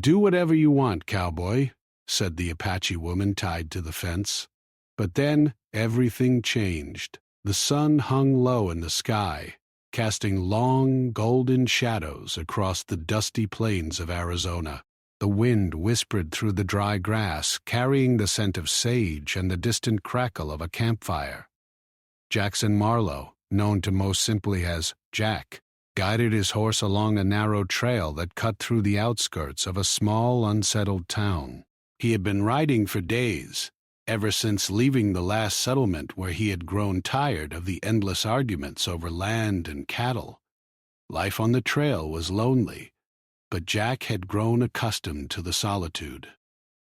"Do whatever you want, cowboy," said the Apache woman tied to the fence. But then everything changed. The sun hung low in the sky, casting long, golden shadows across the dusty plains of Arizona. The wind whispered through the dry grass, carrying the scent of sage and the distant crackle of a campfire. Jackson Marlowe, known to most simply as Jack, guided his horse along a narrow trail that cut through the outskirts of a small, unsettled town. He had been riding for days, ever since leaving the last settlement where he had grown tired of the endless arguments over land and cattle. Life on the trail was lonely, but Jack had grown accustomed to the solitude.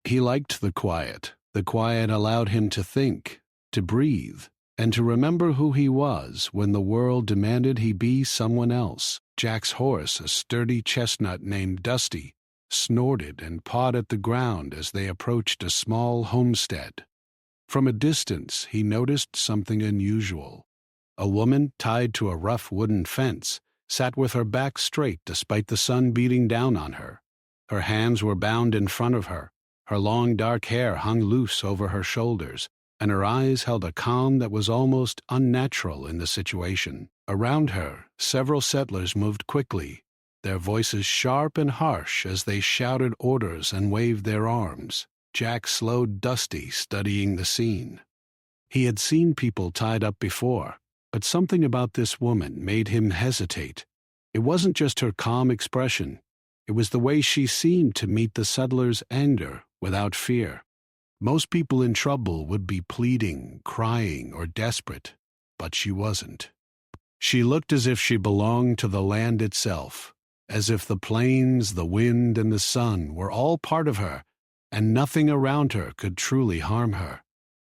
He liked the quiet. The quiet allowed him to think, to breathe, and to remember who he was when the world demanded he be someone else. Jack's horse, a sturdy chestnut named Dusty, snorted and pawed at the ground as they approached a small homestead. From a distance, he noticed something unusual. A woman tied to a rough wooden fence sat with her back straight despite the sun beating down on her. Her hands were bound in front of her, her long dark hair hung loose over her shoulders, and her eyes held a calm that was almost unnatural in the situation. Around her, several settlers moved quickly, their voices sharp and harsh as they shouted orders and waved their arms. Jack slowed Dusty, studying the scene. He had seen people tied up before, but something about this woman made him hesitate. It wasn't just her calm expression. It was the way she seemed to meet the settlers' anger without fear. Most people in trouble would be pleading, crying, or desperate, but she wasn't. She looked as if she belonged to the land itself, as if the plains, the wind, and the sun were all part of her, and nothing around her could truly harm her.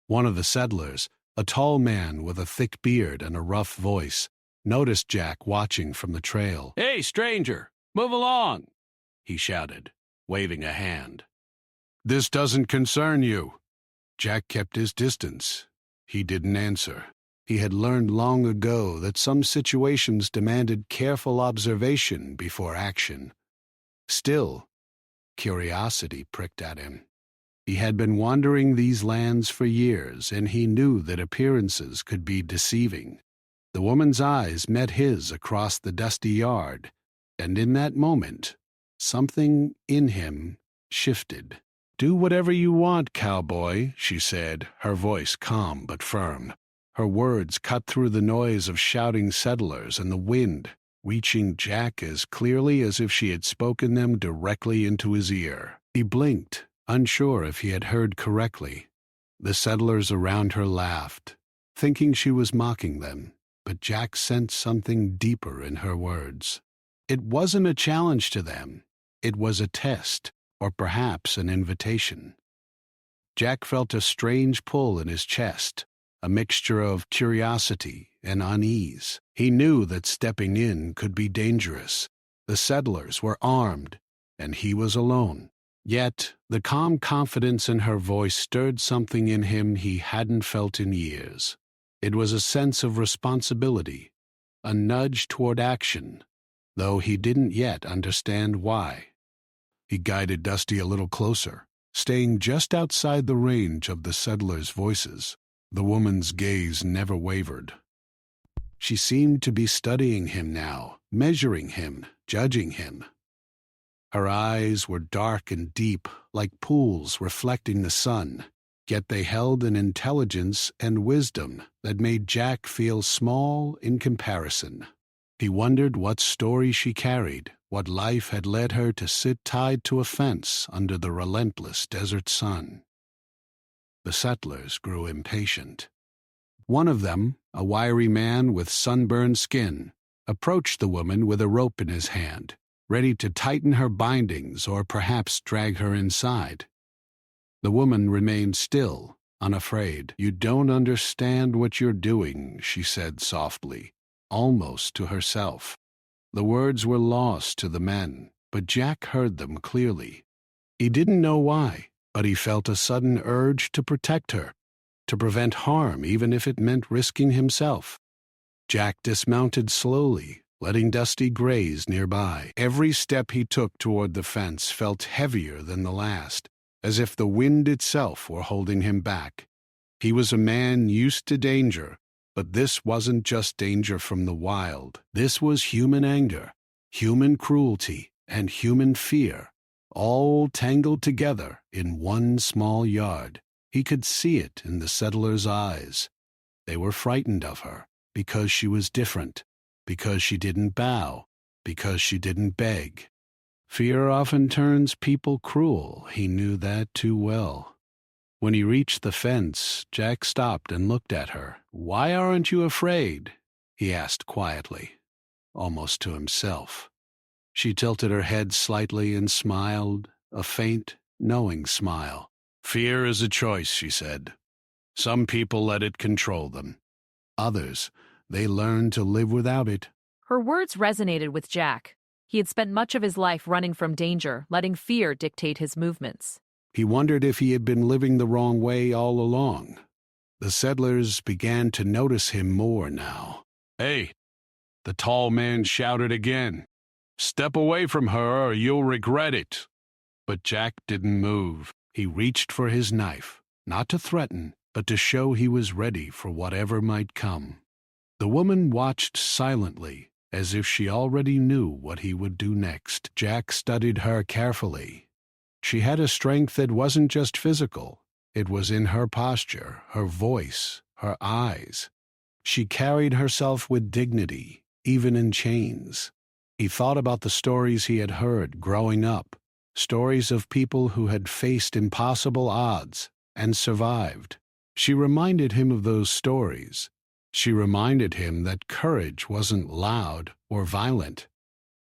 One of the settlers, a tall man with a thick beard and a rough voice, noticed Jack watching from the trail. "Hey, stranger, move along," he shouted, waving a hand. "This doesn't concern you." Jack kept his distance. He didn't answer. He had learned long ago that some situations demanded careful observation before action. Still, curiosity pricked at him. He had been wandering these lands for years, and he knew that appearances could be deceiving. The woman's eyes met his across the dusty yard, and in that moment, something in him shifted. "Do whatever you want, cowboy," she said, her voice calm but firm. Her words cut through the noise of shouting settlers and the wind, reaching Jack as clearly as if she had spoken them directly into his ear. He blinked, unsure if he had heard correctly. The settlers around her laughed, thinking she was mocking them, but Jack sensed something deeper in her words. It wasn't a challenge to them. It was a test, or perhaps an invitation. Jack felt a strange pull in his chest, a mixture of curiosity and unease. He knew that stepping in could be dangerous. The settlers were armed, and he was alone. Yet, the calm confidence in her voice stirred something in him he hadn't felt in years. It was a sense of responsibility, a nudge toward action, though he didn't yet understand why. He guided Dusty a little closer, staying just outside the range of the settlers' voices. The woman's gaze never wavered. She seemed to be studying him now, measuring him, judging him. Her eyes were dark and deep, like pools reflecting the sun, yet they held an intelligence and wisdom that made Jack feel small in comparison. He wondered what story she carried, what life had led her to sit tied to a fence under the relentless desert sun. The settlers grew impatient. One of them, a wiry man with sunburned skin, approached the woman with a rope in his hand, ready to tighten her bindings or perhaps drag her inside. The woman remained still, unafraid. "You don't understand what you're doing," she said softly, almost to herself. The words were lost to the men, but Jack heard them clearly. He didn't know why, but he felt a sudden urge to protect her, to prevent harm even if it meant risking himself. Jack dismounted slowly, letting Dusty graze nearby. Every step he took toward the fence felt heavier than the last, as if the wind itself were holding him back. He was a man used to danger, but this wasn't just danger from the wild. This was human anger, human cruelty, and human fear, all tangled together in one small yard. He could see it in the settlers' eyes. They were frightened of her because she was different, because she didn't bow, because she didn't beg. Fear often turns people cruel. He knew that too well. When he reached the fence, Jack stopped and looked at her. "Why aren't you afraid?" he asked quietly, almost to himself. She tilted her head slightly and smiled, a faint, knowing smile. "Fear is a choice," she said. "Some people let it control them. Others, they learn to live without it." Her words resonated with Jack. He had spent much of his life running from danger, letting fear dictate his movements. He wondered if he had been living the wrong way all along. The settlers began to notice him more now. "Hey," the tall man shouted again. "Step away from her or you'll regret it." But Jack didn't move. He reached for his knife, not to threaten, but to show he was ready for whatever might come. The woman watched silently, as if she already knew what he would do next. Jack studied her carefully. She had a strength that wasn't just physical. It was in her posture, her voice, her eyes. She carried herself with dignity, even in chains. He thought about the stories he had heard growing up, stories of people who had faced impossible odds and survived. She reminded him of those stories. She reminded him that courage wasn't loud or violent.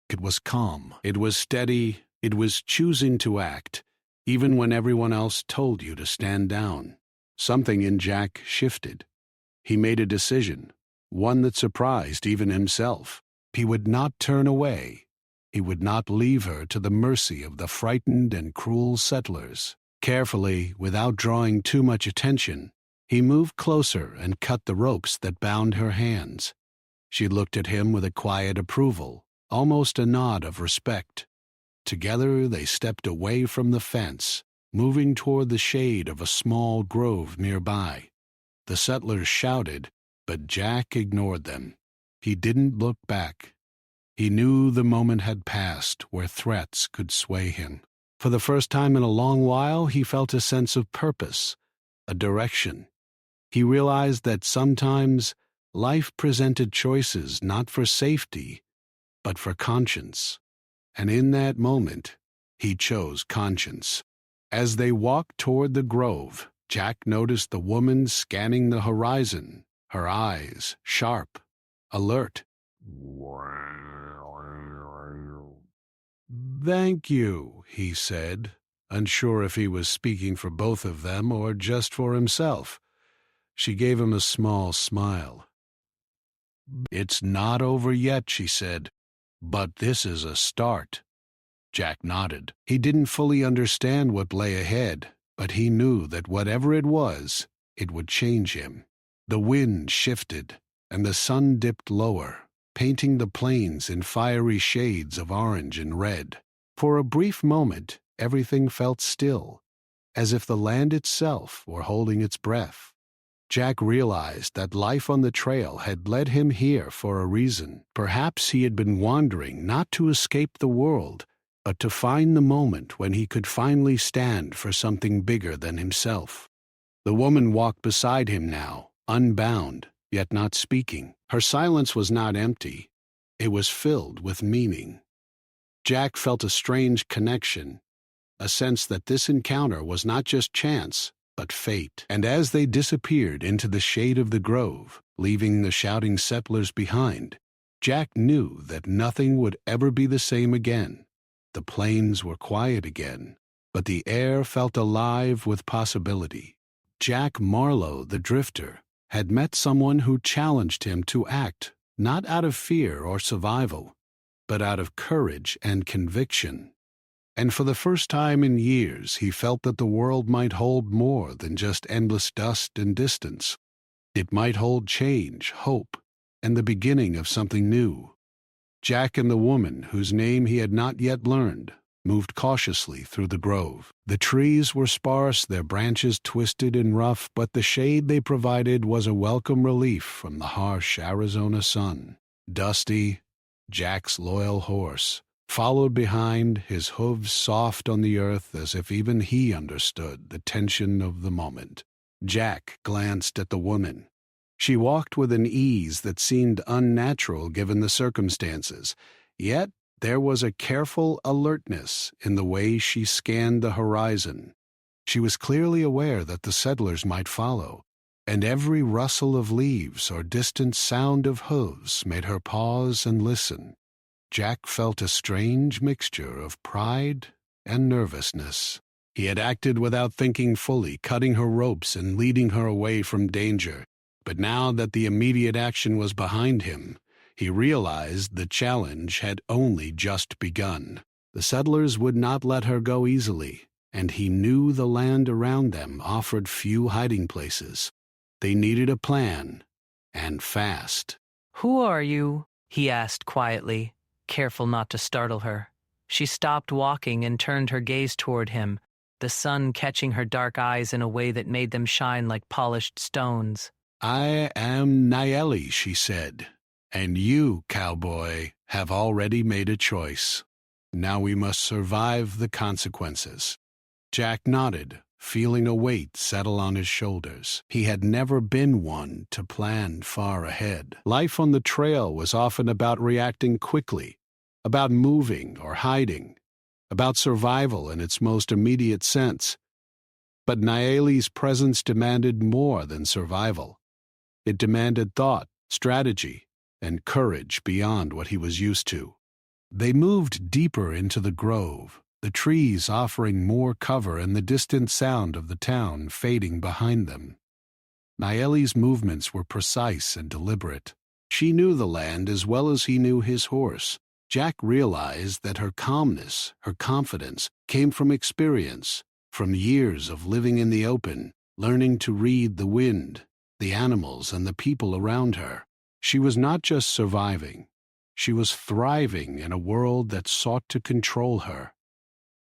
It was calm. It was steady. It was choosing to act, even when everyone else told you to stand down. Something in Jack shifted. He made a decision, one that surprised even himself. He would not turn away. He would not leave her to the mercy of the frightened and cruel settlers. Carefully, without drawing too much attention, he moved closer and cut the ropes that bound her hands. She looked at him with a quiet approval, almost a nod of respect. Together they stepped away from the fence, moving toward the shade of a small grove nearby. The settlers shouted, but Jack ignored them. He didn't look back. He knew the moment had passed where threats could sway him. For the first time in a long while, he felt a sense of purpose, a direction. He realized that sometimes life presented choices not for safety, but for conscience. And in that moment, he chose conscience. As they walked toward the grove, Jack noticed the woman scanning the horizon, her eyes sharp, alert. "Thank you," he said, unsure if he was speaking for both of them or just for himself. She gave him a small smile. "It's not over yet," she said, "but this is a start." Jack nodded. He didn't fully understand what lay ahead, but he knew that whatever it was, it would change him. The wind shifted, and the sun dipped lower, painting the plains in fiery shades of orange and red. For a brief moment, everything felt still, as if the land itself were holding its breath. Jack realized that life on the trail had led him here for a reason. Perhaps he had been wandering not to escape the world, but to find the moment when he could finally stand for something bigger than himself. The woman walked beside him now, unbound, yet not speaking. Her silence was not empty. It was filled with meaning. Jack felt a strange connection, a sense that this encounter was not just chance, but fate. And as they disappeared into the shade of the grove, leaving the shouting settlers behind, Jack knew that nothing would ever be the same again. The plains were quiet again, but the air felt alive with possibility. Jack Marlowe, the drifter, had met someone who challenged him to act, not out of fear or survival, but out of courage and conviction. And for the first time in years, he felt that the world might hold more than just endless dust and distance. It might hold change, hope, and the beginning of something new. Jack and the woman, whose name he had not yet learned, moved cautiously through the grove. The trees were sparse, their branches twisted and rough, but the shade they provided was a welcome relief from the harsh Arizona sun. Dusty, Jack's loyal horse, followed behind, his hooves soft on the earth as if even he understood the tension of the moment. Jack glanced at the woman. She walked with an ease that seemed unnatural given the circumstances, yet there was a careful alertness in the way she scanned the horizon. She was clearly aware that the settlers might follow, and every rustle of leaves or distant sound of hooves made her pause and listen. Jack felt a strange mixture of pride and nervousness. He had acted without thinking fully, cutting her ropes and leading her away from danger. But now that the immediate action was behind him, he realized the challenge had only just begun. The settlers would not let her go easily, and he knew the land around them offered few hiding places. They needed a plan, and fast. "Who are you?" he asked quietly, careful not to startle her. She stopped walking and turned her gaze toward him, the sun catching her dark eyes in a way that made them shine like polished stones. "I am Nayeli," she said, "and you, cowboy, have already made a choice. Now we must survive the consequences." Jack nodded, feeling a weight settle on his shoulders. He had never been one to plan far ahead. Life on the trail was often about reacting quickly, about moving or hiding, about survival in its most immediate sense. But Nayeli's presence demanded more than survival. It demanded thought, strategy, and courage beyond what he was used to. They moved deeper into the grove, the trees offering more cover and the distant sound of the town fading behind them. Nayeli's movements were precise and deliberate. She knew the land as well as he knew his horse. Jack realized that her calmness, her confidence, came from experience, from years of living in the open, learning to read the wind, the animals, and the people around her. She was not just surviving. She was thriving in a world that sought to control her.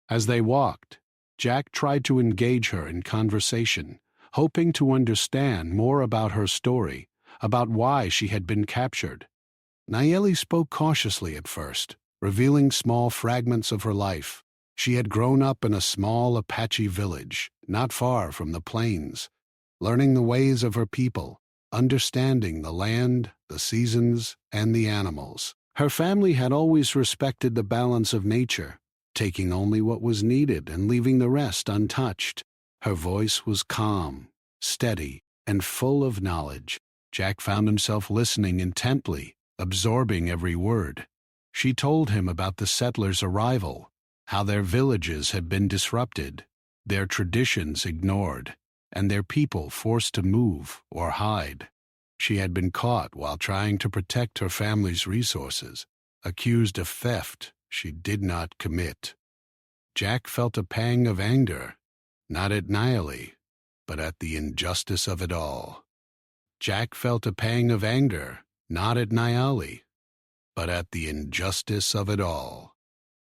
As they walked, Jack tried to engage her in conversation, hoping to understand more about her story, about why she had been captured. Nayeli spoke cautiously at first, revealing small fragments of her life. She had grown up in a small Apache village, not far from the plains, learning the ways of her people, understanding the land, the seasons, and the animals. Her family had always respected the balance of nature, taking only what was needed and leaving the rest untouched. Her voice was calm, steady, and full of knowledge. Jack found himself listening intently, absorbing every word. She told him about the settlers' arrival, how their villages had been disrupted, their traditions ignored, and their people forced to move or hide. She had been caught while trying to protect her family's resources, accused of theft she did not commit. Jack felt a pang of anger, not at Nayeli, but at the injustice of it all. Jack felt a pang of anger, not at Nayeli, but at the injustice of it all.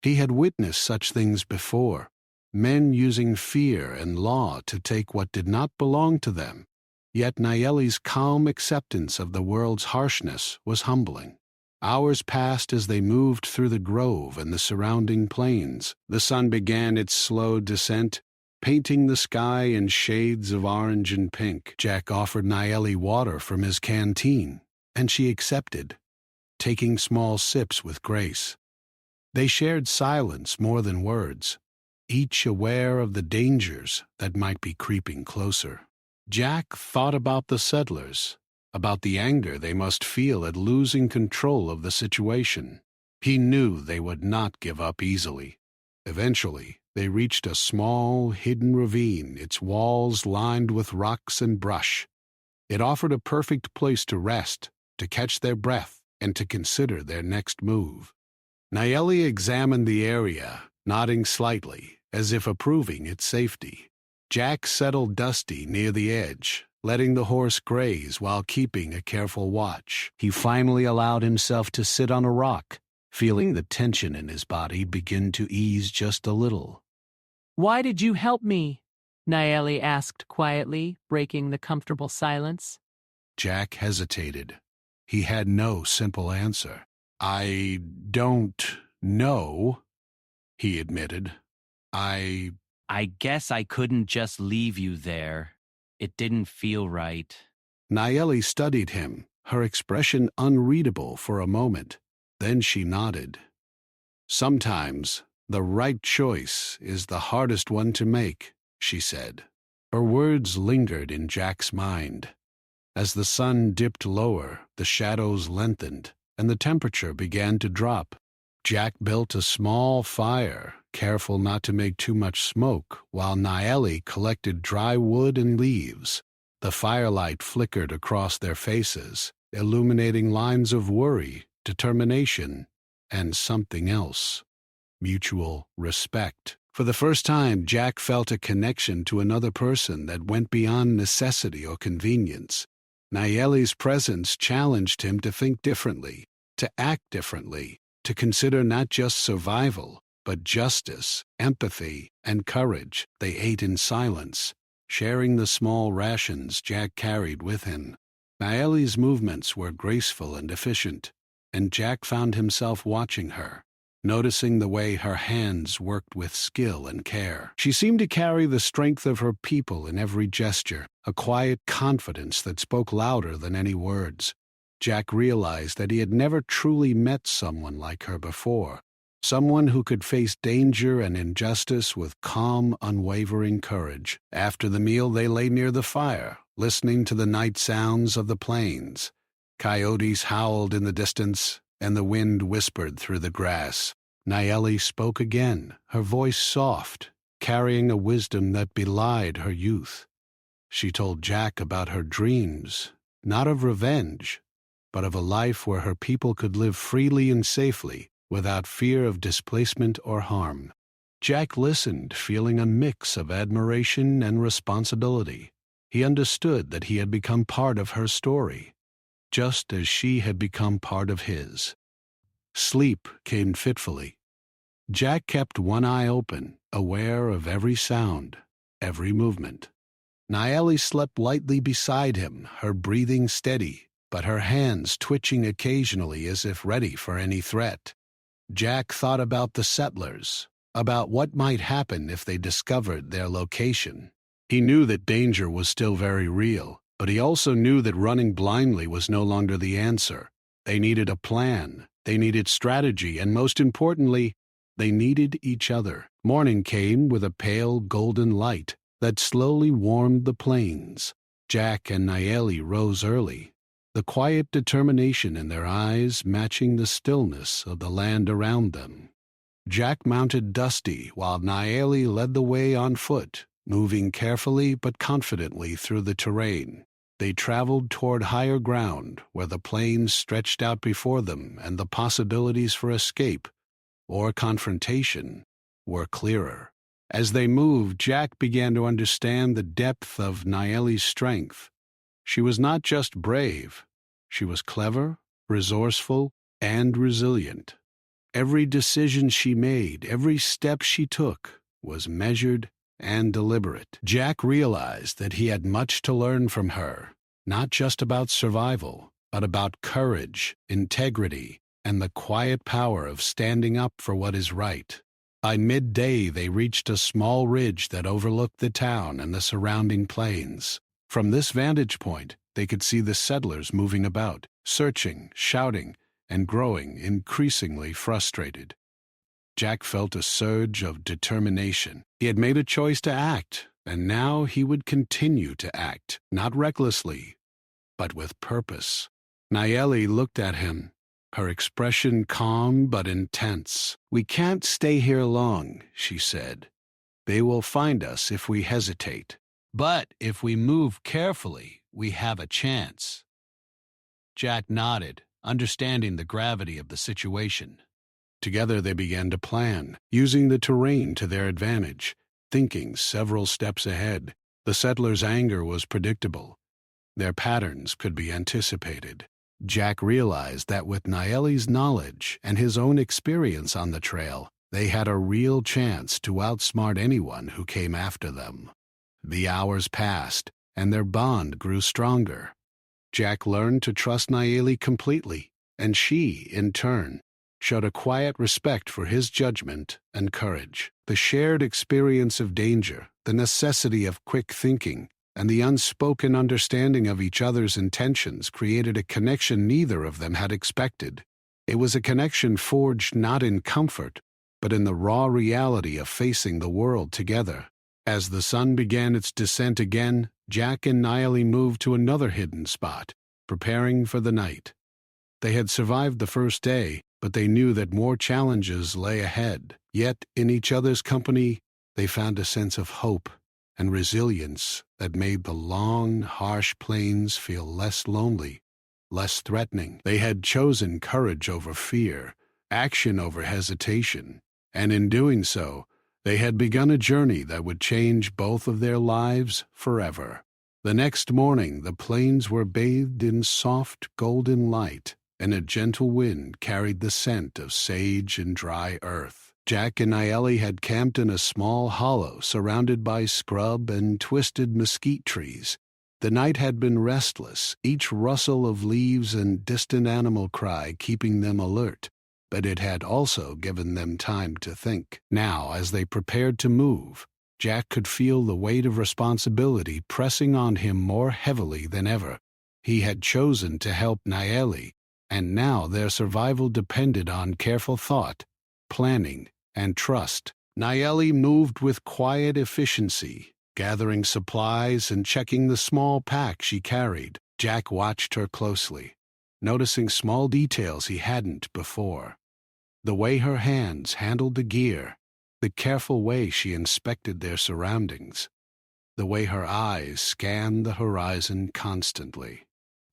He had witnessed such things before, men using fear and law to take what did not belong to them. Yet Nayeli's calm acceptance of the world's harshness was humbling. Hours passed as they moved through the grove and the surrounding plains. The sun began its slow descent, painting the sky in shades of orange and pink. Jack offered Nayeli water from his canteen, and she accepted, taking small sips with grace. They shared silence more than words, each aware of the dangers that might be creeping closer. Jack thought about the settlers, about the anger they must feel at losing control of the situation. He knew they would not give up easily. Eventually, they reached a small, hidden ravine, its walls lined with rocks and brush. It offered a perfect place to rest, to catch their breath, and to consider their next move. Nayeli examined the area, nodding slightly, as if approving its safety. Jack settled Dusty near the edge, letting the horse graze while keeping a careful watch. He finally allowed himself to sit on a rock, feeling the tension in his body begin to ease just a little. "Why did you help me?" Naeli asked quietly, breaking the comfortable silence. Jack hesitated. He had no simple answer. "I don't know," he admitted. I guess I couldn't just leave you there. It didn't feel right." Naeli studied him, her expression unreadable for a moment. Then she nodded. "Sometimes the right choice is the hardest one to make," she said. Her words lingered in Jack's mind. As the sun dipped lower, the shadows lengthened, and the temperature began to drop. Jack built a small fire, careful not to make too much smoke, while Naeli collected dry wood and leaves. The firelight flickered across their faces, illuminating lines of worry, determination, and something else: mutual respect. For the first time, Jack felt a connection to another person that went beyond necessity or convenience. Naeli's presence challenged him to think differently, to act differently, to consider not just survival, but justice, empathy, and courage. They ate in silence, sharing the small rations Jack carried with him. Naeli's movements were graceful and efficient, and Jack found himself watching her, noticing the way her hands worked with skill and care. She seemed to carry the strength of her people in every gesture, a quiet confidence that spoke louder than any words. Jack realized that he had never truly met someone like her before, someone who could face danger and injustice with calm, unwavering courage. After the meal, they lay near the fire, listening to the night sounds of the plains. Coyotes howled in the distance, and the wind whispered through the grass. Naeli spoke again, her voice soft, carrying a wisdom that belied her youth. She told Jack about her dreams, not of revenge, but of a life where her people could live freely and safely, without fear of displacement or harm. Jack listened, feeling a mix of admiration and responsibility. He understood that he had become part of her story, just as she had become part of his. Sleep came fitfully. Jack kept one eye open, aware of every sound, every movement. Naeli slept lightly beside him, her breathing steady, but her hands twitching occasionally as if ready for any threat. Jack thought about the settlers, about what might happen if they discovered their location. He knew that danger was still very real, but he also knew that running blindly was no longer the answer. They needed a plan, they needed strategy, and most importantly, they needed each other. Morning came with a pale golden light that slowly warmed the plains. Jack and Naeli rose early, the quiet determination in their eyes matching the stillness of the land around them. Jack mounted Dusty while Naeli led the way on foot, moving carefully but confidently through the terrain. They traveled toward higher ground where the plains stretched out before them and the possibilities for escape or confrontation were clearer. As they moved, Jack began to understand the depth of Naeli's strength. She was not just brave, she was clever, resourceful, and resilient. Every decision she made, every step she took, was measured and deliberate. Jack realized that he had much to learn from her, not just about survival, but about courage, integrity, and the quiet power of standing up for what is right. By midday, they reached a small ridge that overlooked the town and the surrounding plains. From this vantage point, they could see the settlers moving about, searching, shouting, and growing increasingly frustrated. Jack felt a surge of determination. He had made a choice to act, and now he would continue to act, not recklessly, but with purpose. Naeli looked at him, her expression calm but intense. "We can't stay here long," she said. "They will find us if we hesitate. But if we move carefully, we have a chance." Jack nodded, understanding the gravity of the situation. Together they began to plan, using the terrain to their advantage, thinking several steps ahead. The settlers' anger was predictable. Their patterns could be anticipated. Jack realized that with Naeli's knowledge and his own experience on the trail, they had a real chance to outsmart anyone who came after them. The hours passed, and their bond grew stronger. Jack learned to trust Naeli completely, and she, in turn, showed a quiet respect for his judgment and courage. The shared experience of danger, the necessity of quick thinking, and the unspoken understanding of each other's intentions created a connection neither of them had expected. It was a connection forged not in comfort, but in the raw reality of facing the world together. As the sun began its descent again, Jack and Naeli moved to another hidden spot, preparing for the night. They had survived the first day, but they knew that more challenges lay ahead. Yet, in each other's company, they found a sense of hope and resilience that made the long, harsh plains feel less lonely, less threatening. They had chosen courage over fear, action over hesitation, and in doing so, they had begun a journey that would change both of their lives forever. The next morning, the plains were bathed in soft, golden light, and a gentle wind carried the scent of sage and dry earth. Jack and Naeli had camped in a small hollow surrounded by scrub and twisted mesquite trees. The night had been restless, each rustle of leaves and distant animal cry keeping them alert, but it had also given them time to think. Now, as they prepared to move, Jack could feel the weight of responsibility pressing on him more heavily than ever. He had chosen to help Naeli, and now their survival depended on careful thought, planning, and trust. Naeli moved with quiet efficiency, gathering supplies and checking the small pack she carried. Jack watched her closely, noticing small details he hadn't before. The way her hands handled the gear, the careful way she inspected their surroundings, the way her eyes scanned the horizon constantly.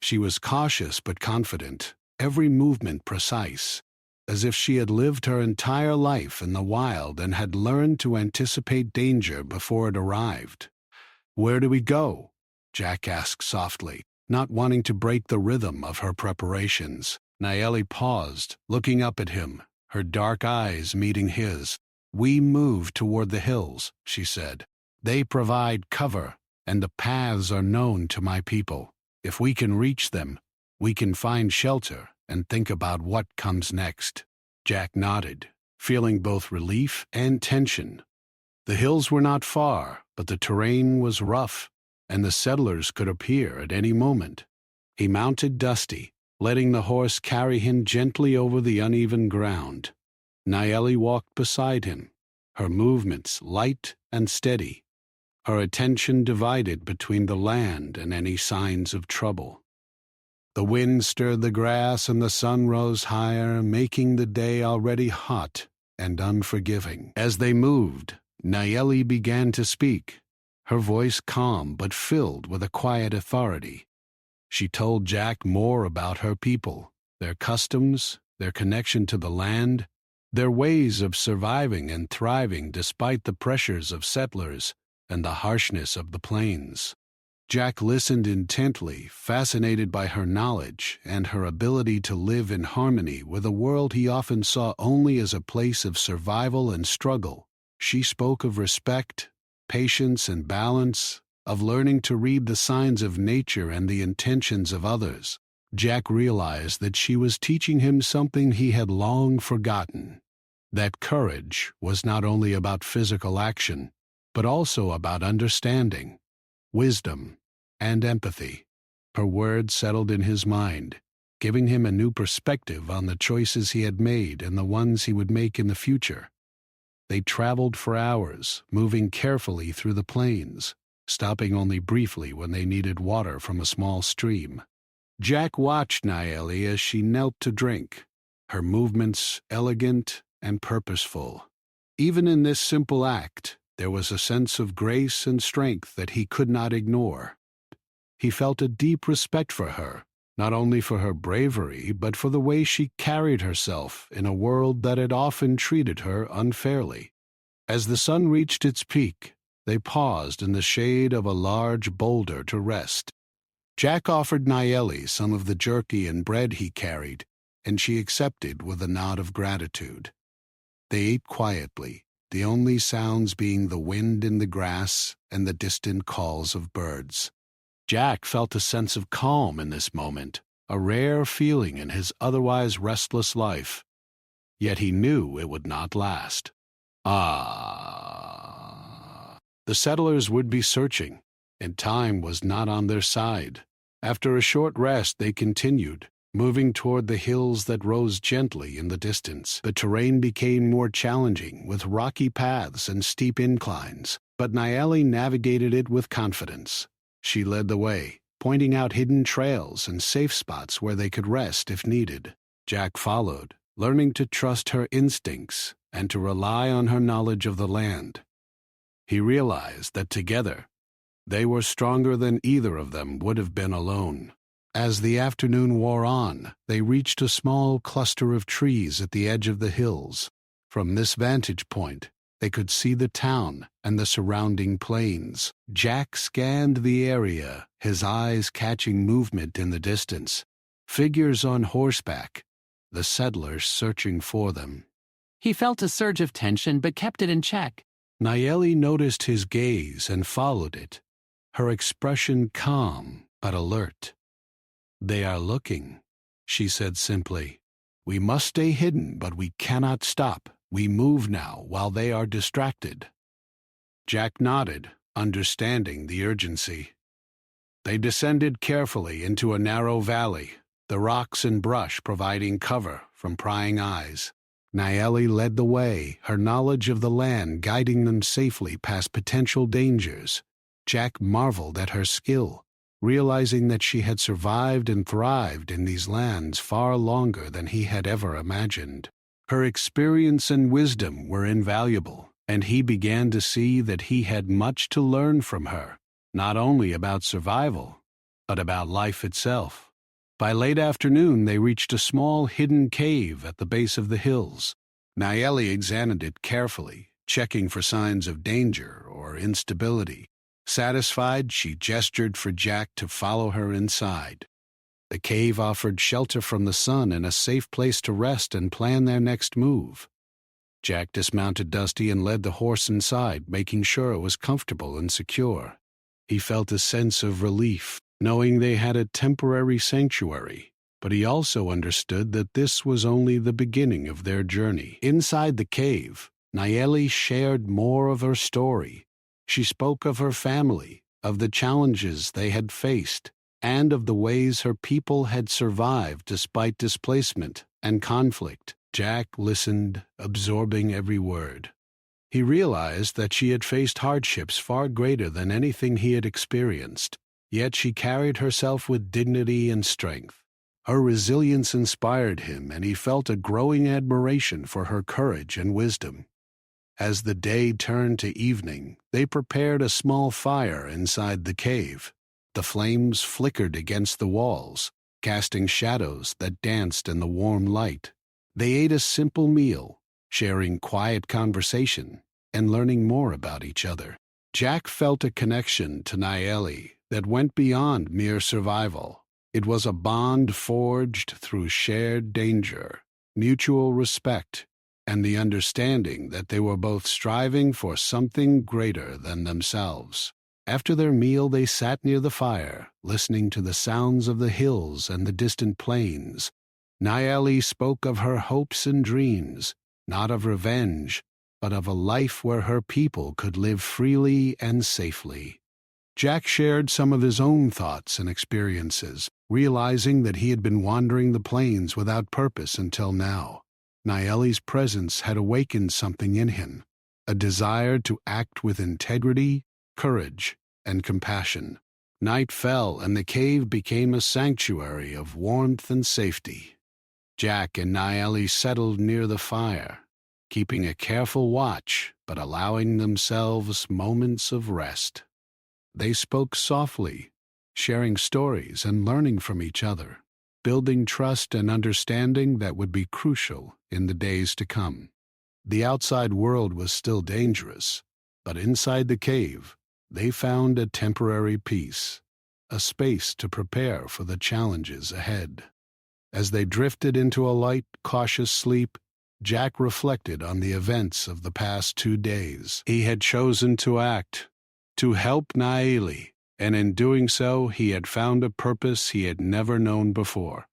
She was cautious but confident, every movement precise, as if she had lived her entire life in the wild and had learned to anticipate danger before it arrived. "Where do we go?" Jack asked softly, not wanting to break the rhythm of her preparations. Naeli paused, looking up at him, her dark eyes meeting his. "We move toward the hills," she said. "They provide cover, and the paths are known to my people. If we can reach them, we can find shelter and think about what comes next." Jack nodded, feeling both relief and tension. The hills were not far, but the terrain was rough, and the settlers could appear at any moment. He mounted Dusty, letting the horse carry him gently over the uneven ground. Naeli walked beside him, her movements light and steady, her attention divided between the land and any signs of trouble. The wind stirred the grass and the sun rose higher, making the day already hot and unforgiving. As they moved, Naeli began to speak, her voice calm but filled with a quiet authority. She told Jack more about her people, their customs, their connection to the land, their ways of surviving and thriving despite the pressures of settlers and the harshness of the plains. Jack listened intently, fascinated by her knowledge and her ability to live in harmony with a world he often saw only as a place of survival and struggle. She spoke of respect, patience, and balance, of learning to read the signs of nature and the intentions of others. Jack realized that she was teaching him something he had long forgotten, that courage was not only about physical action, but also about understanding, wisdom, and empathy. Her words settled in his mind, giving him a new perspective on the choices he had made and the ones he would make in the future. They traveled for hours, moving carefully through the plains, stopping only briefly when they needed water from a small stream. Jack watched Naeli as she knelt to drink, her movements elegant and purposeful. Even in this simple act, there was a sense of grace and strength that he could not ignore. He felt a deep respect for her, not only for her bravery, but for the way she carried herself in a world that had often treated her unfairly. As the sun reached its peak, they paused in the shade of a large boulder to rest. Jack offered Nayeli some of the jerky and bread he carried, and she accepted with a nod of gratitude. They ate quietly, the only sounds being the wind in the grass and the distant calls of birds. Jack felt a sense of calm in this moment, a rare feeling in his otherwise restless life. Yet he knew it would not last. The settlers would be searching, and time was not on their side. After a short rest, they continued, moving toward the hills that rose gently in the distance. The terrain became more challenging, with rocky paths and steep inclines, but Nayeli navigated it with confidence. She led the way, pointing out hidden trails and safe spots where they could rest if needed. Jack followed, learning to trust her instincts and to rely on her knowledge of the land. He realized that together, they were stronger than either of them would have been alone. As the afternoon wore on, they reached a small cluster of trees at the edge of the hills. From this vantage point, they could see the town and the surrounding plains. Jack scanned the area, his eyes catching movement in the distance. Figures on horseback, the settlers searching for them. He felt a surge of tension but kept it in check. Nayeli noticed his gaze and followed it, her expression calm but alert. "They are looking," she said simply. "We must stay hidden, but we cannot stop. We move now while they are distracted." Jack nodded, understanding the urgency. They descended carefully into a narrow valley, the rocks and brush providing cover from prying eyes. Nayeli led the way, her knowledge of the land guiding them safely past potential dangers. Jack marveled at her skill, realizing that she had survived and thrived in these lands far longer than he had ever imagined. Her experience and wisdom were invaluable, and he began to see that he had much to learn from her, not only about survival, but about life itself. By late afternoon, they reached a small hidden cave at the base of the hills. Nayeli examined it carefully, checking for signs of danger or instability. Satisfied, she gestured for Jack to follow her inside. The cave offered shelter from the sun and a safe place to rest and plan their next move. Jack dismounted Dusty and led the horse inside, making sure it was comfortable and secure. He felt a sense of relief, knowing they had a temporary sanctuary, but he also understood that this was only the beginning of their journey. Inside the cave, Nayeli shared more of her story. She spoke of her family, of the challenges they had faced, and of the ways her people had survived despite displacement and conflict. Jack listened, absorbing every word. He realized that she had faced hardships far greater than anything he had experienced, yet she carried herself with dignity and strength. Her resilience inspired him, and he felt a growing admiration for her courage and wisdom. As the day turned to evening, they prepared a small fire inside the cave. The flames flickered against the walls, casting shadows that danced in the warm light. They ate a simple meal, sharing quiet conversation and learning more about each other. Jack felt a connection to Nayeli that went beyond mere survival. It was a bond forged through shared danger, mutual respect, and the understanding that they were both striving for something greater than themselves. After their meal, they sat near the fire, listening to the sounds of the hills and the distant plains. Nayeli spoke of her hopes and dreams, not of revenge, but of a life where her people could live freely and safely. Jack shared some of his own thoughts and experiences, realizing that he had been wandering the plains without purpose until now. Nayeli's presence had awakened something in him, a desire to act with integrity, courage, and compassion. Night fell, and the cave became a sanctuary of warmth and safety. Jack and Nayeli settled near the fire, keeping a careful watch but allowing themselves moments of rest. They spoke softly, sharing stories and learning from each other, building trust and understanding that would be crucial in the days to come. The outside world was still dangerous, but inside the cave, they found a temporary peace, a space to prepare for the challenges ahead. As they drifted into a light, cautious sleep, Jack reflected on the events of the past 2 days. He had chosen to act, to help Naeli, and in doing so he had found a purpose he had never known before.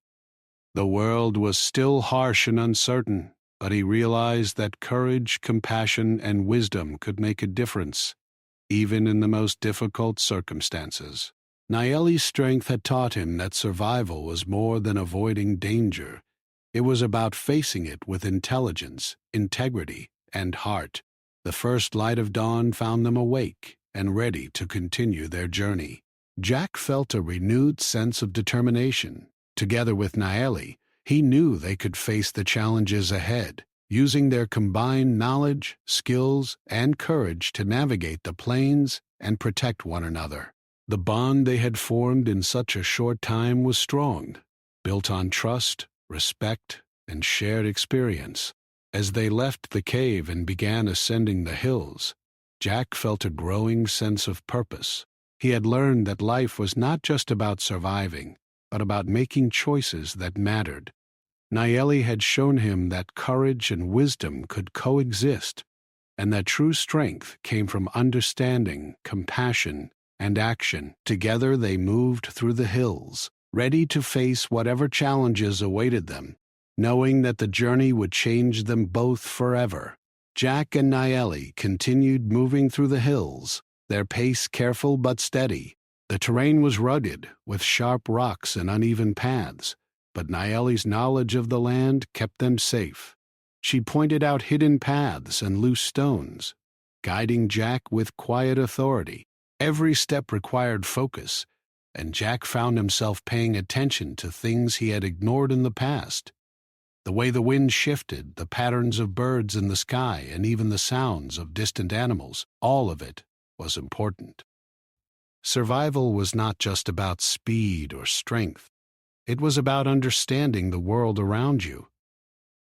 The world was still harsh and uncertain, but he realized that courage, compassion, and wisdom could make a difference, even in the most difficult circumstances. Naeli's strength had taught him that survival was more than avoiding danger. It was about facing it with intelligence, integrity, and heart. The first light of dawn found them awake and ready to continue their journey. Jack felt a renewed sense of determination. Together with Naeli, he knew they could face the challenges ahead, using their combined knowledge, skills, and courage to navigate the plains and protect one another. The bond they had formed in such a short time was strong, built on trust, respect, and shared experience. As they left the cave and began ascending the hills, Jack felt a growing sense of purpose. He had learned that life was not just about surviving, but about making choices that mattered. Naeli had shown him that courage and wisdom could coexist, and that true strength came from understanding, compassion, and action. Together they moved through the hills, ready to face whatever challenges awaited them, knowing that the journey would change them both forever. Jack and Naeli continued moving through the hills, their pace careful but steady. The terrain was rugged, with sharp rocks and uneven paths, but Naeli's knowledge of the land kept them safe. She pointed out hidden paths and loose stones, guiding Jack with quiet authority. Every step required focus, and Jack found himself paying attention to things he had ignored in the past. The way the wind shifted, the patterns of birds in the sky, and even the sounds of distant animals, all of it was important. Survival was not just about speed or strength. It was about understanding the world around you.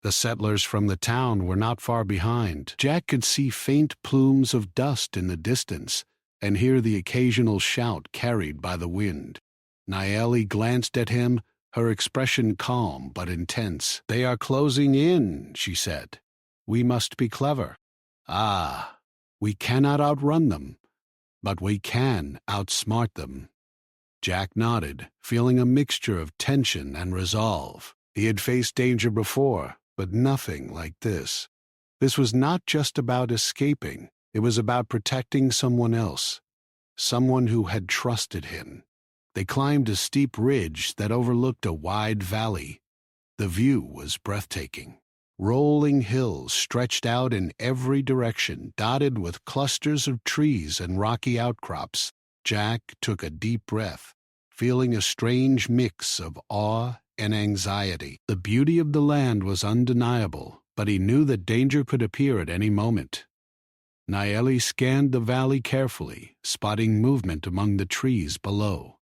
The settlers from the town were not far behind. Jack could see faint plumes of dust in the distance and hear the occasional shout carried by the wind. Naeli glanced at him, her expression calm but intense. "They are closing in," she said. "We must be clever." "Ah, we cannot outrun them, but we can outsmart them." Jack nodded, feeling a mixture of tension and resolve. He had faced danger before, but nothing like this. This was not just about escaping. It was about protecting someone else, someone who had trusted him. They climbed a steep ridge that overlooked a wide valley. The view was breathtaking. Rolling hills stretched out in every direction, dotted with clusters of trees and rocky outcrops. Jack took a deep breath, feeling a strange mix of awe and anxiety. The beauty of the land was undeniable, but he knew that danger could appear at any moment. Naeli scanned the valley carefully, spotting movement among the trees below.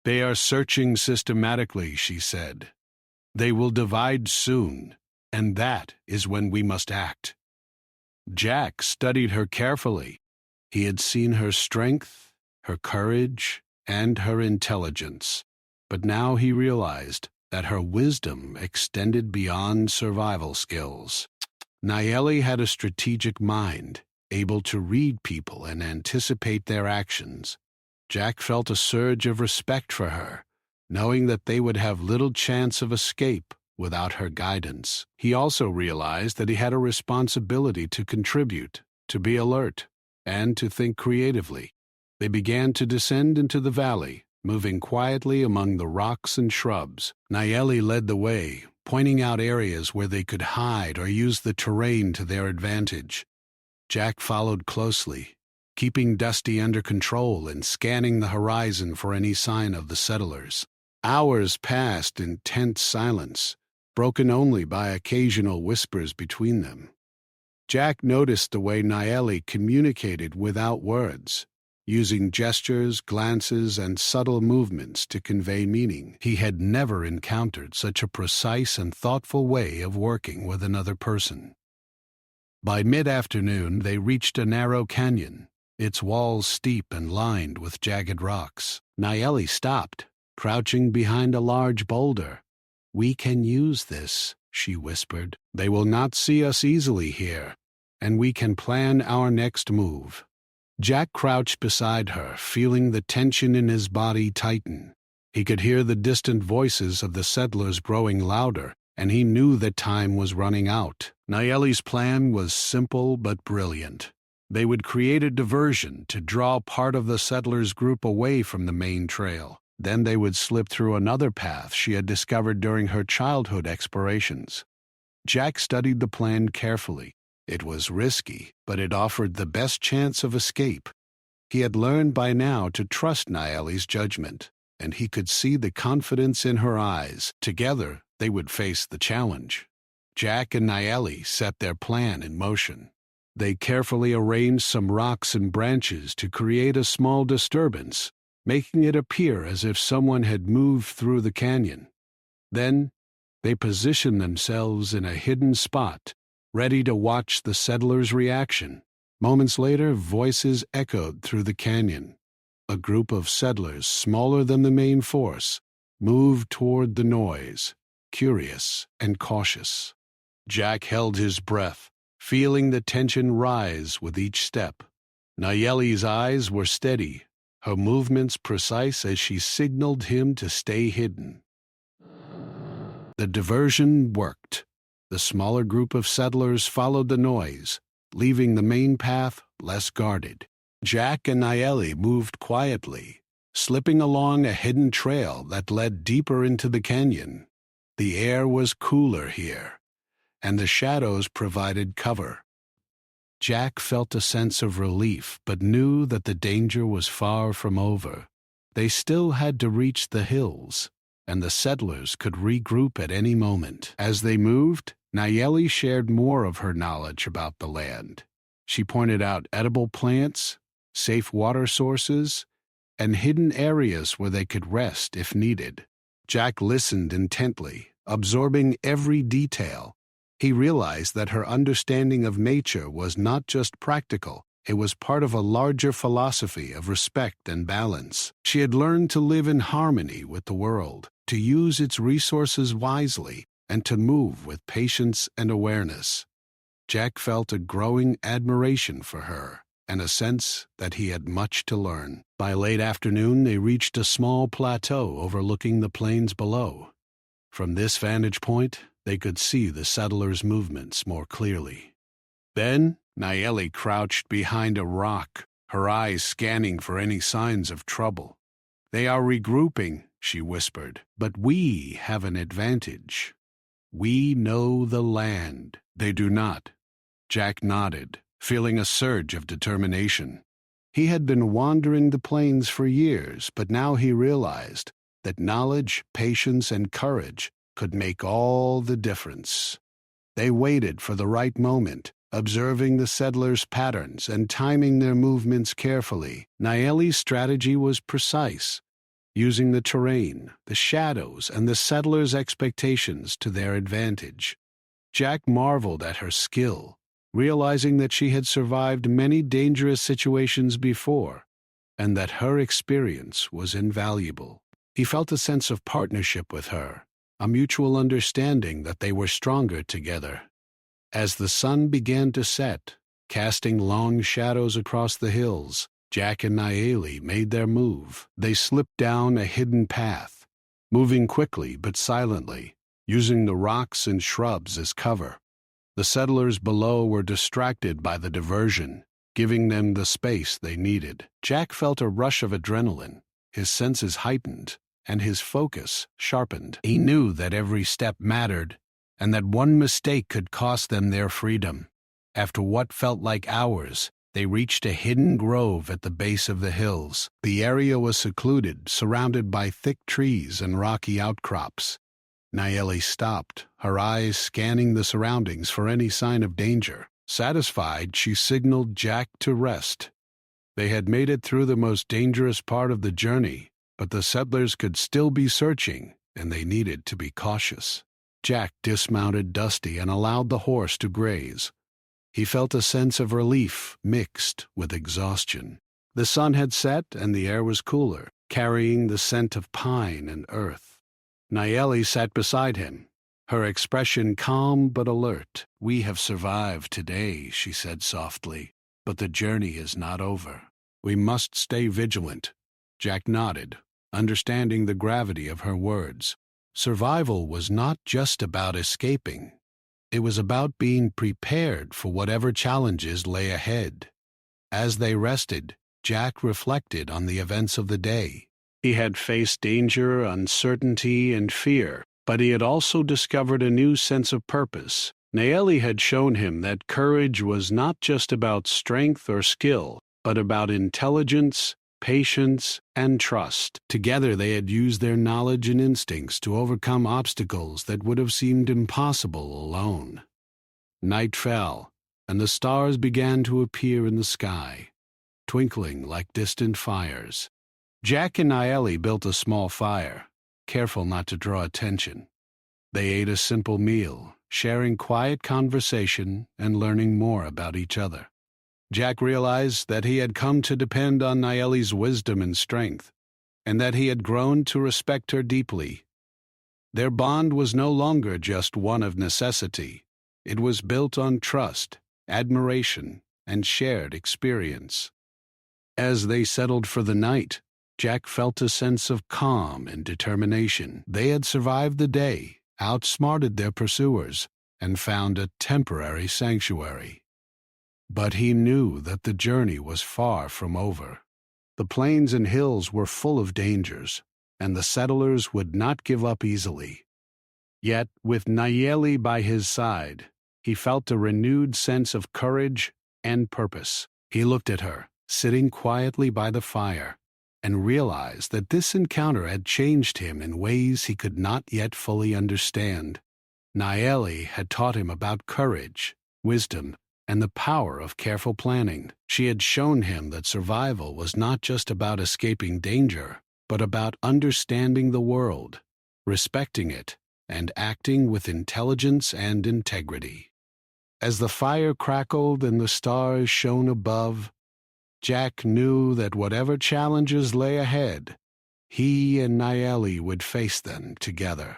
"They are searching systematically," she said. "They will divide soon, and that is when we must act." Jack studied her carefully. He had seen her strength, her courage, and her intelligence, but now he realized that her wisdom extended beyond survival skills. Naeli had a strategic mind, able to read people and anticipate their actions. Jack felt a surge of respect for her, knowing that they would have little chance of escape without her guidance. He also realized that he had a responsibility to contribute, to be alert, and to think creatively. They began to descend into the valley, moving quietly among the rocks and shrubs. Naeli led the way, pointing out areas where they could hide or use the terrain to their advantage. Jack followed closely, keeping Dusty under control and scanning the horizon for any sign of the settlers. Hours passed in tense silence, broken only by occasional whispers between them. Jack noticed the way Naeli communicated without words, using gestures, glances, and subtle movements to convey meaning. He had never encountered such a precise and thoughtful way of working with another person. By mid-afternoon, they reached a narrow canyon, its walls steep and lined with jagged rocks. Nayeli stopped, crouching behind a large boulder. "We can use this," she whispered. "They will not see us easily here, and we can plan our next move." Jack crouched beside her, feeling the tension in his body tighten. He could hear the distant voices of the settlers growing louder, and he knew that time was running out. Nayeli's plan was simple but brilliant. They would create a diversion to draw part of the settlers' group away from the main trail. Then they would slip through another path she had discovered during her childhood explorations. Jack studied the plan carefully. It was risky, but it offered the best chance of escape. He had learned by now to trust Nayeli's judgment, and he could see the confidence in her eyes. Together, they would face the challenge. Jack and Nayeli set their plan in motion. They carefully arranged some rocks and branches to create a small disturbance, making it appear as if someone had moved through the canyon. Then, they positioned themselves in a hidden spot, ready to watch the settlers' reaction. Moments later, voices echoed through the canyon. A group of settlers, smaller than the main force, moved toward the noise, curious and cautious. Jack held his breath, feeling the tension rise with each step. Nayeli's eyes were steady, her movements precise as she signaled him to stay hidden. The diversion worked. The smaller group of settlers followed the noise, leaving the main path less guarded. Jack and Nayeli moved quietly, slipping along a hidden trail that led deeper into the canyon. The air was cooler here, and the shadows provided cover. Jack felt a sense of relief, but knew that the danger was far from over. They still had to reach the hills, and the settlers could regroup at any moment. As they moved, Nayeli shared more of her knowledge about the land. She pointed out edible plants, safe water sources, and hidden areas where they could rest if needed. Jack listened intently, absorbing every detail. He realized that her understanding of nature was not just practical, it was part of a larger philosophy of respect and balance. She had learned to live in harmony with the world, to use its resources wisely, and to move with patience and awareness. Jack felt a growing admiration for her, and a sense that he had much to learn. By late afternoon, they reached a small plateau overlooking the plains below. From this vantage point, they could see the settlers' movements more clearly. Then, Nayeli crouched behind a rock, her eyes scanning for any signs of trouble. "They are regrouping," she whispered, "but we have an advantage. We know the land. They do not." Jack nodded, feeling a surge of determination. He had been wandering the plains for years, but now he realized that knowledge, patience, and courage could make all the difference. They waited for the right moment, observing the settlers' patterns and timing their movements carefully. Nayeli's strategy was precise, using the terrain, the shadows, and the settlers' expectations to their advantage. Jack marveled at her skill, realizing that she had survived many dangerous situations before, and that her experience was invaluable. He felt a sense of partnership with her, a mutual understanding that they were stronger together. As the sun began to set, casting long shadows across the hills, Jack and Nayeli made their move. They slipped down a hidden path, moving quickly but silently, using the rocks and shrubs as cover. The settlers below were distracted by the diversion, giving them the space they needed. Jack felt a rush of adrenaline, his senses heightened, and his focus sharpened. He knew that every step mattered, and that one mistake could cost them their freedom. After what felt like hours, they reached a hidden grove at the base of the hills. The area was secluded, surrounded by thick trees and rocky outcrops. Nayeli stopped, her eyes scanning the surroundings for any sign of danger. Satisfied, she signaled Jack to rest. They had made it through the most dangerous part of the journey, but the settlers could still be searching, and they needed to be cautious. Jack dismounted Dusty and allowed the horse to graze. He felt a sense of relief mixed with exhaustion. The sun had set and the air was cooler, carrying the scent of pine and earth. Nayeli sat beside him, her expression calm but alert. "We have survived today," she said softly, "but the journey is not over. We must stay vigilant." Jack nodded, understanding the gravity of her words. Survival was not just about escaping. It was about being prepared for whatever challenges lay ahead. As they rested, Jack reflected on the events of the day. He had faced danger, uncertainty, and fear, but he had also discovered a new sense of purpose. Nayeli had shown him that courage was not just about strength or skill, but about intelligence, patience, and trust. Together they had used their knowledge and instincts to overcome obstacles that would have seemed impossible alone. Night fell, and the stars began to appear in the sky, twinkling like distant fires. Jack and Nayeli built a small fire, careful not to draw attention. They ate a simple meal, sharing quiet conversation and learning more about each other. Jack realized that he had come to depend on Nayeli's wisdom and strength, and that he had grown to respect her deeply. Their bond was no longer just one of necessity. It was built on trust, admiration, and shared experience. As they settled for the night, Jack felt a sense of calm and determination. They had survived the day, outsmarted their pursuers, and found a temporary sanctuary. But he knew that the journey was far from over. The plains and hills were full of dangers, and the settlers would not give up easily. Yet, with Nayeli by his side, he felt a renewed sense of courage and purpose. He looked at her, sitting quietly by the fire, and realized that this encounter had changed him in ways he could not yet fully understand. Nayeli had taught him about courage, wisdom, and the power of careful planning. She had shown him that survival was not just about escaping danger, but about understanding the world, respecting it, and acting with intelligence and integrity. As the fire crackled and the stars shone above, Jack knew that whatever challenges lay ahead, he and Nayeli would face them together.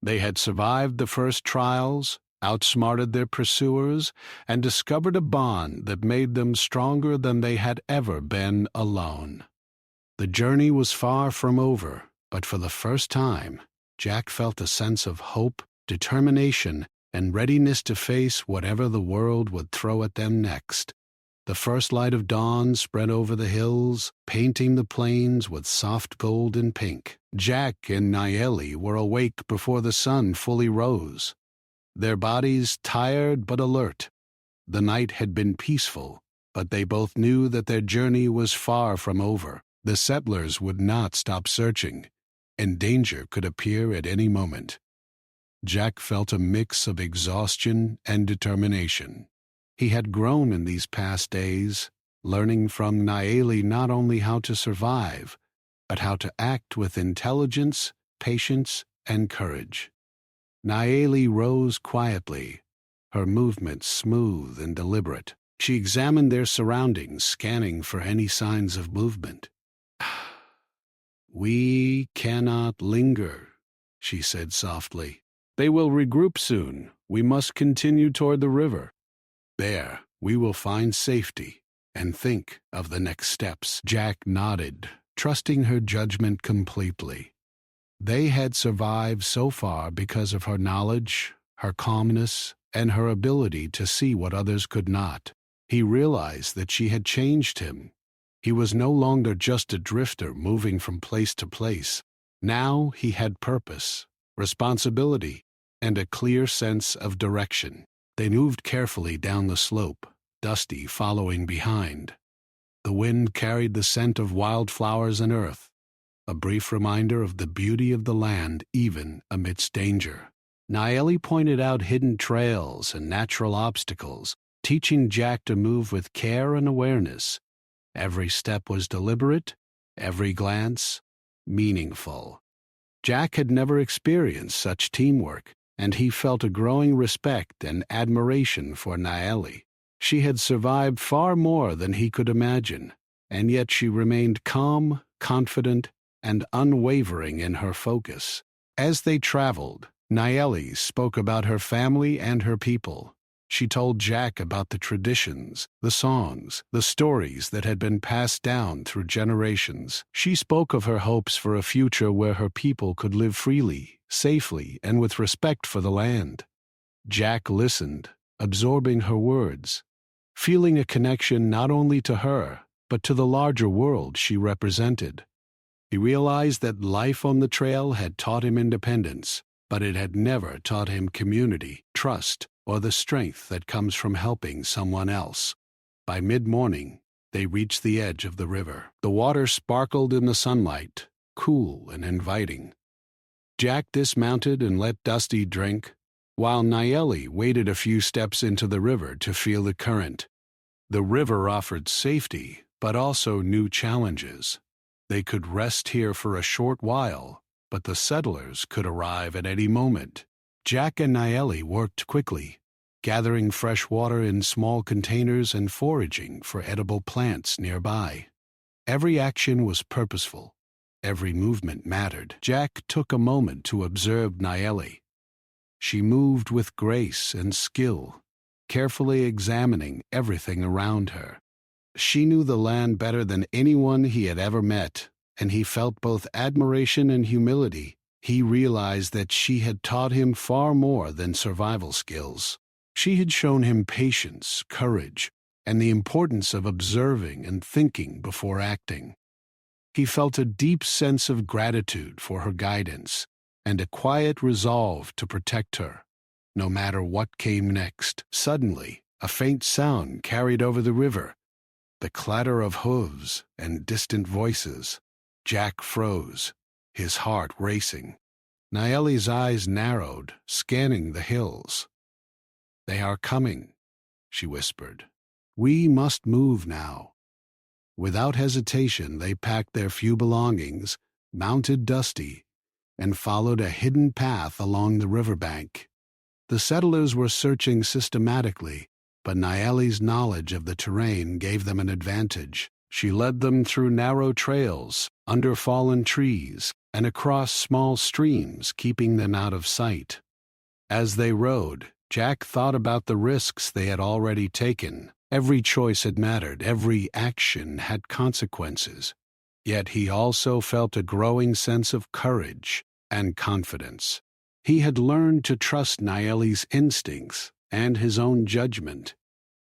They had survived the first trials, outsmarted their pursuers, and discovered a bond that made them stronger than they had ever been alone. The journey was far from over, but for the first time, Jack felt a sense of hope, determination, and readiness to face whatever the world would throw at them next. The first light of dawn spread over the hills, painting the plains with soft gold and pink. Jack and Nayeli were awake before the sun fully rose, their bodies tired but alert. The night had been peaceful, but they both knew that their journey was far from over. The settlers would not stop searching, and danger could appear at any moment. Jack felt a mix of exhaustion and determination. He had grown in these past days, learning from Nayeli not only how to survive, but how to act with intelligence, patience, and courage. Nayeli rose quietly, her movements smooth and deliberate. She examined their surroundings, scanning for any signs of movement. "We cannot linger," she said softly. "They will regroup soon. We must continue toward the river. There, we will find safety and think of the next steps." Jack nodded, trusting her judgment completely. They had survived so far because of her knowledge, her calmness, and her ability to see what others could not. He realized that she had changed him. He was no longer just a drifter moving from place to place. Now he had purpose, responsibility, and a clear sense of direction. They moved carefully down the slope, Dusty following behind. The wind carried the scent of wildflowers and earth, a brief reminder of the beauty of the land even amidst danger. Nayeli pointed out hidden trails and natural obstacles, teaching Jack to move with care and awareness. Every step was deliberate, every glance meaningful. Jack had never experienced such teamwork, and he felt a growing respect and admiration for Nayeli. She had survived far more than he could imagine, and yet she remained calm, confident, and unwavering in her focus. As they traveled, Nayeli spoke about her family and her people. She told Jack about the traditions, the songs, the stories that had been passed down through generations. She spoke of her hopes for a future where her people could live freely, safely, and with respect for the land. Jack listened, absorbing her words, feeling a connection not only to her, but to the larger world she represented. He realized that life on the trail had taught him independence, but it had never taught him community, trust, or the strength that comes from helping someone else. By mid-morning, they reached the edge of the river. The water sparkled in the sunlight, cool and inviting. Jack dismounted and let Dusty drink, while Nayeli waded a few steps into the river to feel the current. The river offered safety, but also new challenges. They could rest here for a short while, but the settlers could arrive at any moment. Jack and Nayeli worked quickly, gathering fresh water in small containers and foraging for edible plants nearby. Every action was purposeful. Every movement mattered. Jack took a moment to observe Nayeli. She moved with grace and skill, carefully examining everything around her. She knew the land better than anyone he had ever met, and he felt both admiration and humility. He realized that she had taught him far more than survival skills. She had shown him patience, courage, and the importance of observing and thinking before acting. He felt a deep sense of gratitude for her guidance and a quiet resolve to protect her, no matter what came next. Suddenly, a faint sound carried over the river, the clatter of hooves and distant voices. Jack froze, his heart racing. Nayeli's eyes narrowed, scanning the hills. "They are coming," she whispered. "We must move now." Without hesitation, they packed their few belongings, mounted Dusty, and followed a hidden path along the riverbank. The settlers were searching systematically, but Nayeli's knowledge of the terrain gave them an advantage. She led them through narrow trails, under fallen trees, and across small streams, keeping them out of sight. As they rode, Jack thought about the risks they had already taken. Every choice had mattered, every action had consequences. Yet he also felt a growing sense of courage and confidence. He had learned to trust Nayeli's instincts and his own judgment.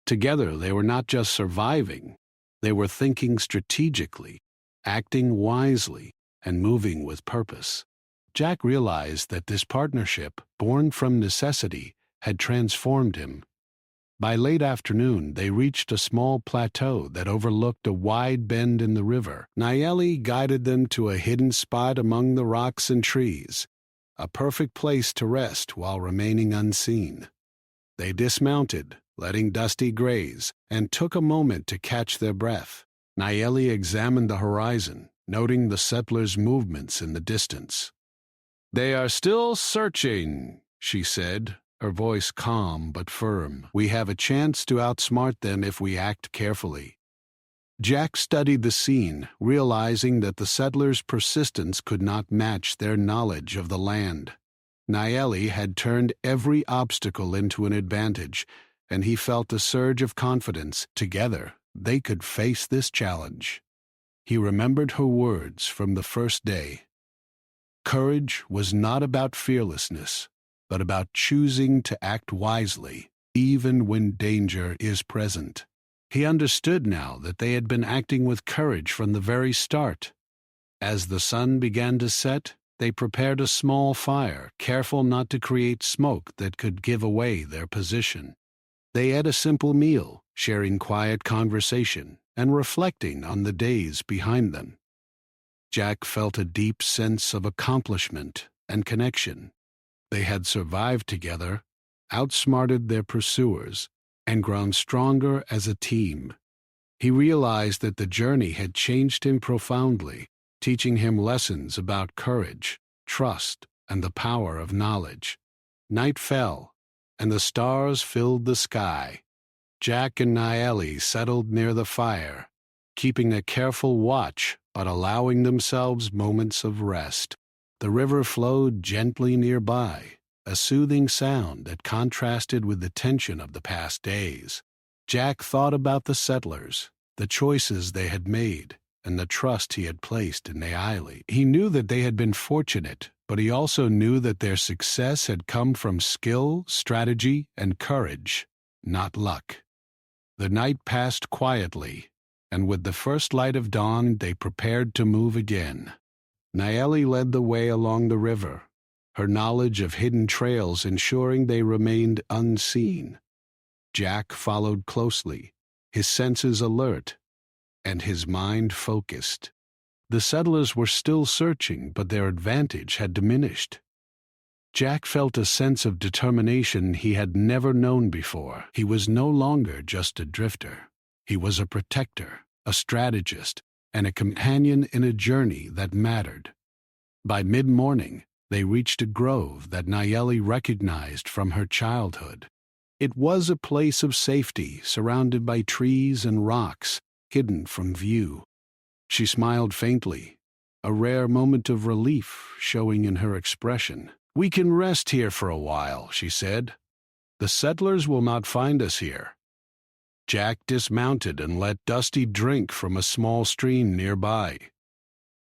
Together, they were not just surviving, they were thinking strategically, acting wisely, and moving with purpose. Jack realized that this partnership, born from necessity, had transformed him. By late afternoon, they reached a small plateau that overlooked a wide bend in the river. Nayeli guided them to a hidden spot among the rocks and trees, a perfect place to rest while remaining unseen. They dismounted, letting Dusty graze, and took a moment to catch their breath. Nayeli examined the horizon, noting the settlers' movements in the distance. "They are still searching," she said, her voice calm but firm. "We have a chance to outsmart them if we act carefully." Jack studied the scene, realizing that the settlers' persistence could not match their knowledge of the land. Nayeli had turned every obstacle into an advantage, and he felt a surge of confidence. Together, they could face this challenge. He remembered her words from the first day. Courage was not about fearlessness, but about choosing to act wisely, even when danger is present. He understood now that they had been acting with courage from the very start. As the sun began to set, they prepared a small fire, careful not to create smoke that could give away their position. They ate a simple meal, sharing quiet conversation and reflecting on the days behind them. Jack felt a deep sense of accomplishment and connection. They had survived together, outsmarted their pursuers, and grown stronger as a team. He realized that the journey had changed him profoundly, teaching him lessons about courage, trust, and the power of knowledge. Night fell, and the stars filled the sky. Jack and Nayeli settled near the fire, keeping a careful watch but allowing themselves moments of rest. The river flowed gently nearby, a soothing sound that contrasted with the tension of the past days. Jack thought about the settlers, the choices they had made, and the trust he had placed in Naili. He knew that they had been fortunate, but he also knew that their success had come from skill, strategy, and courage, not luck. The night passed quietly, and with the first light of dawn they prepared to move again. Naili led the way along the river, her knowledge of hidden trails ensuring they remained unseen. Jack followed closely, his senses alert, and his mind focused. The settlers were still searching, but their advantage had diminished. Jack felt a sense of determination he had never known before. He was no longer just a drifter. He was a protector, a strategist, and a companion in a journey that mattered. By mid-morning, they reached a grove that Nayeli recognized from her childhood. It was a place of safety, surrounded by trees and rocks, hidden from view. She smiled faintly, a rare moment of relief showing in her expression. "We can rest here for a while," she said. "The settlers will not find us here." Jack dismounted and let Dusty drink from a small stream nearby.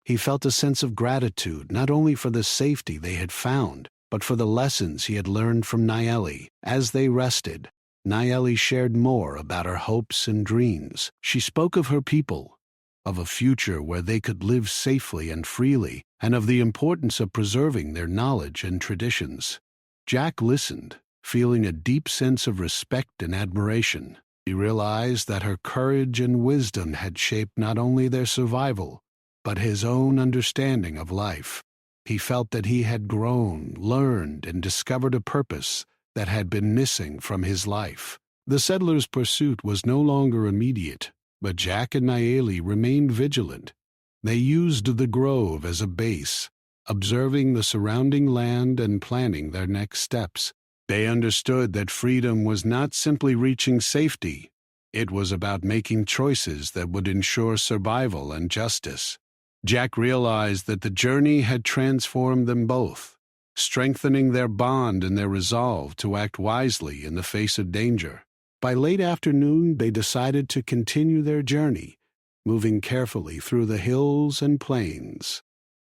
He felt a sense of gratitude not only for the safety they had found, but for the lessons he had learned from Nayeli. As they rested, Nayeli shared more about her hopes and dreams. She spoke of her people, of a future where they could live safely and freely, and of the importance of preserving their knowledge and traditions. Jack listened, feeling a deep sense of respect and admiration. He realized that her courage and wisdom had shaped not only their survival, but his own understanding of life. He felt that he had grown, learned, and discovered a purpose that had been missing from his life. The settlers' pursuit was no longer immediate, but Jack and Nayeli remained vigilant. They used the grove as a base, observing the surrounding land and planning their next steps. They understood that freedom was not simply reaching safety. It was about making choices that would ensure survival and justice. Jack realized that the journey had transformed them both, strengthening their bond and their resolve to act wisely in the face of danger. By late afternoon, they decided to continue their journey, moving carefully through the hills and plains.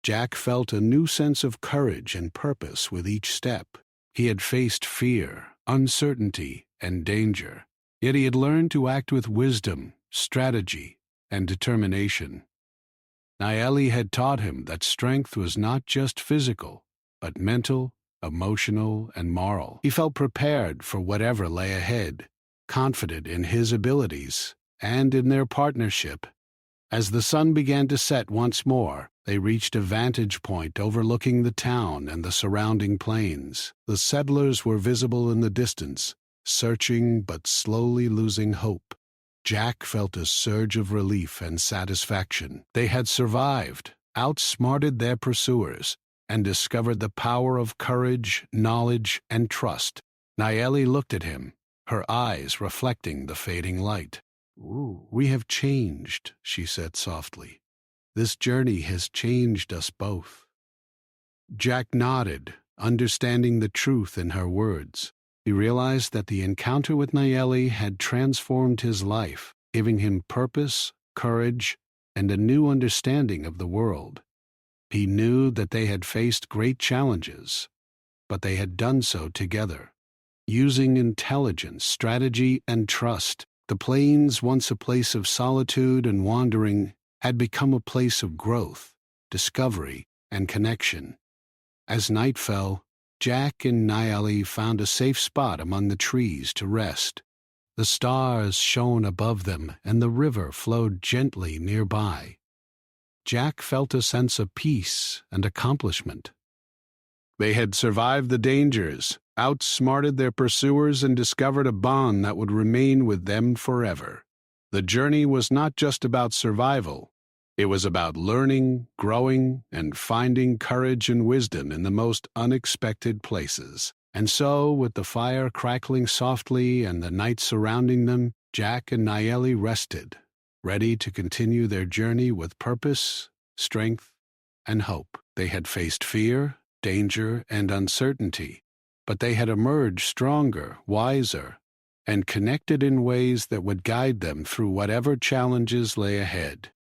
Jack felt a new sense of courage and purpose with each step. He had faced fear, uncertainty, and danger, yet he had learned to act with wisdom, strategy, and determination. Nayeli had taught him that strength was not just physical, but mental, emotional, and moral. He felt prepared for whatever lay ahead, confident in his abilities and in their partnership. As the sun began to set once more, they reached a vantage point overlooking the town and the surrounding plains. The settlers were visible in the distance, searching but slowly losing hope. Jack felt a surge of relief and satisfaction. They had survived, outsmarted their pursuers, and discovered the power of courage, knowledge, and trust. Nayeli looked at him, her eyes reflecting the fading light. "We have changed," she said softly. "This journey has changed us both." Jack nodded, understanding the truth in her words. He realized that the encounter with Nayeli had transformed his life, giving him purpose, courage, and a new understanding of the world. He knew that they had faced great challenges, but they had done so together, using intelligence, strategy, and trust. The plains, once a place of solitude and wandering, had become a place of growth, discovery, and connection. As night fell, Jack and Nayeli found a safe spot among the trees to rest. The stars shone above them, and the river flowed gently nearby. Jack felt a sense of peace and accomplishment. They had survived the dangers, outsmarted their pursuers, and discovered a bond that would remain with them forever. The journey was not just about survival. It was about learning, growing, and finding courage and wisdom in the most unexpected places. And so, with the fire crackling softly and the night surrounding them, Jack and Nayeli rested, ready to continue their journey with purpose, strength, and hope. They had faced fear, danger, and uncertainty, but they had emerged stronger, wiser, and connected in ways that would guide them through whatever challenges lay ahead.